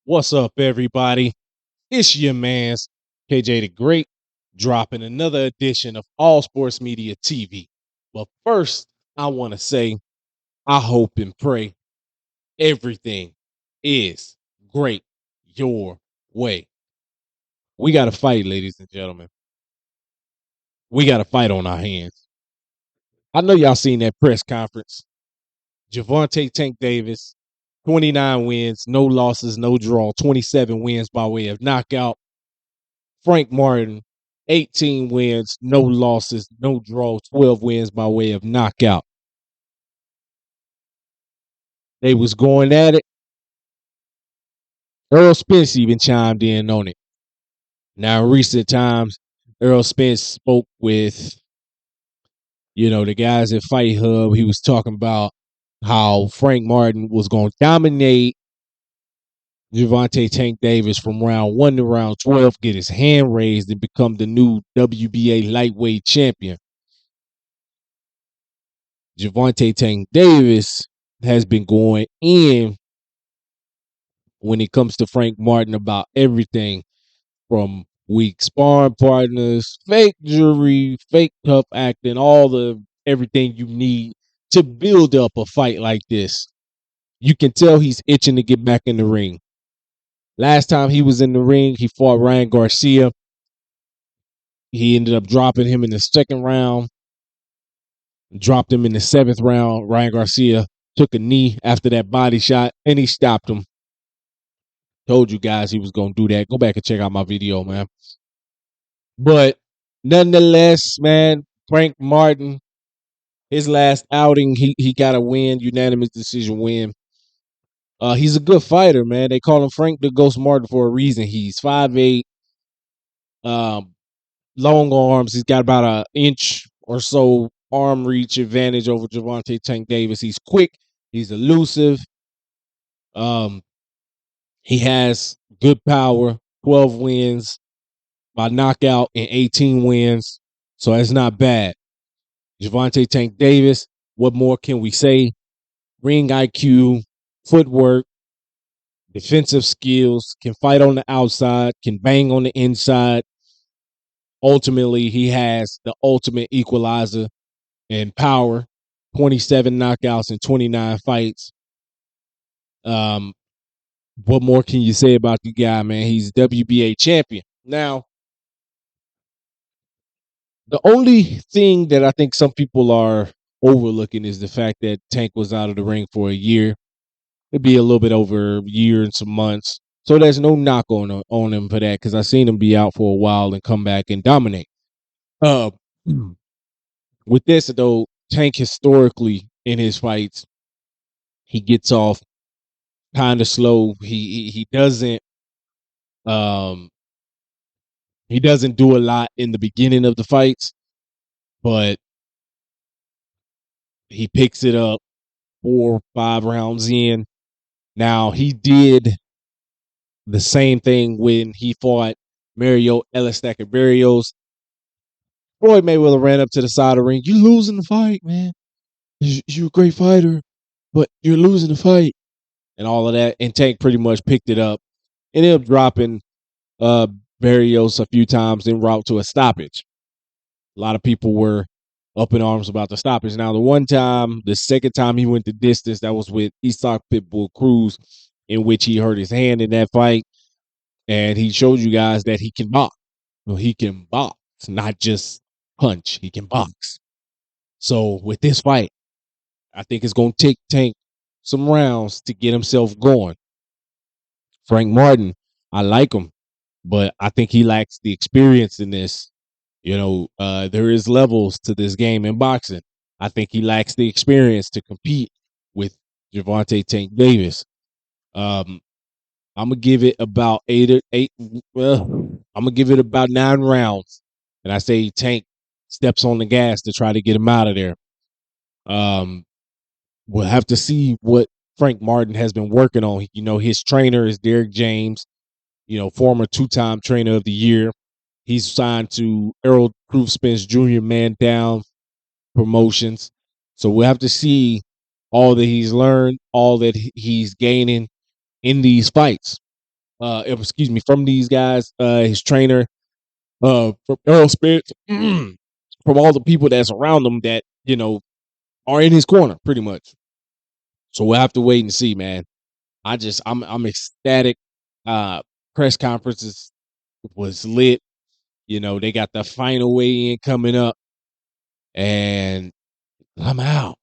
What's up, everybody? It's your man's KJ the Great, dropping another edition of All Sports Media TV. But first, I want to say I hope and pray everything is great your way. We got to fight, ladies and gentlemen. We got to fight on our hands. I know y'all seen that press conference. Gervonta Tank Davis, 29 wins, no losses, no draw, 27 wins by way of knockout. Frank Martin, 18 wins, no losses, no draw, 12 wins by way of knockout. They was going at it. Earl Spence even chimed in on it. Now, in recent times, Earl Spence spoke with, the guys at Fight Hub. He was talking about how Frank Martin was going to dominate Gervonta Tank Davis from round 1 to round 12, get his hand raised, and become the new WBA lightweight champion. Gervonta Tank Davis has been going in when it comes to Frank Martin about everything from weak sparring partners, fake jewelry, fake tough acting, all the everything you need to build up a fight like this. You can tell he's itching to get back in the ring. Last time he was in the ring, he fought Ryan Garcia. He ended up dropping him in the second round, dropped him in the seventh round. Ryan Garcia took a knee after that body shot, and he stopped him. Told you guys he was going to do that. Go back and check out my video, man. But nonetheless, man, Frank Martin, his last outing, he got a win, unanimous decision win. He's a good fighter, man. They call him Frank the Ghost Martin for a reason. He's 5'8", long arms. He's got about an inch or so arm reach advantage over Gervonta Tank Davis. He's quick. He's elusive. He has good power, 12 wins by knockout and 18 wins. So that's not bad. Gervonta Tank Davis, what more can we say? Ring IQ, footwork, defensive skills, can fight on the outside, can bang on the inside. Ultimately, he has the ultimate equalizer in power, 27 knockouts in 29 fights. What more can you say about the guy, man? He's WBA champion. Now, the only thing that I think some people are overlooking is the fact that Tank was out of the ring for a year. It'd be a little bit over a year and some months. So there's no knock on him for that because I seen him be out for a while and come back and dominate. Uh, with this though, Tank historically in his fights, he gets off kind of slow. He doesn't um he doesn't do a lot in the beginning of the fights, but he picks it up 4 or 5 rounds in. Now he did the same thing when he fought Mario Elastacker Barrios. Floyd Mayweather ran up to the side of the ring. You losing the fight, man. You're a great fighter, but you're losing the fight. And all of that. And Tank pretty much picked it up. Ended up dropping uh, Barrios a few times en route to a stoppage. A lot of people were up in arms about the stoppage. Now, the second time he went the distance, that was with Isak Pitbull Cruz, in which he hurt his hand in that fight. And he showed you guys that he can box. Well, he can box, not just punch. He can box. So with this fight, I think it's going to take Tank some rounds to get himself going. Frank Martin, I like him, but I think he lacks the experience in this. There is levels to this game in boxing. I think he lacks the experience to compete with Gervonta Tank Davis. I'm gonna give it about eight. Well, I'm gonna give it about 9 rounds, and I say Tank steps on the gas to try to get him out of there. We'll have to see what Frank Martin has been working on. His trainer is Derek James, former 2-time trainer of the year. He's signed to Errol Proof Spence Jr. Man Down Promotions. So we'll have to see all that he's learned, all that he's gaining in these fights. excuse me, from these guys, his trainer, from Earl Spence, from all the people that's around him that, are in his corner pretty much. So we'll have to wait and see, man. I'm ecstatic. Press conferences was lit. They got the final weigh in coming up, and I'm out.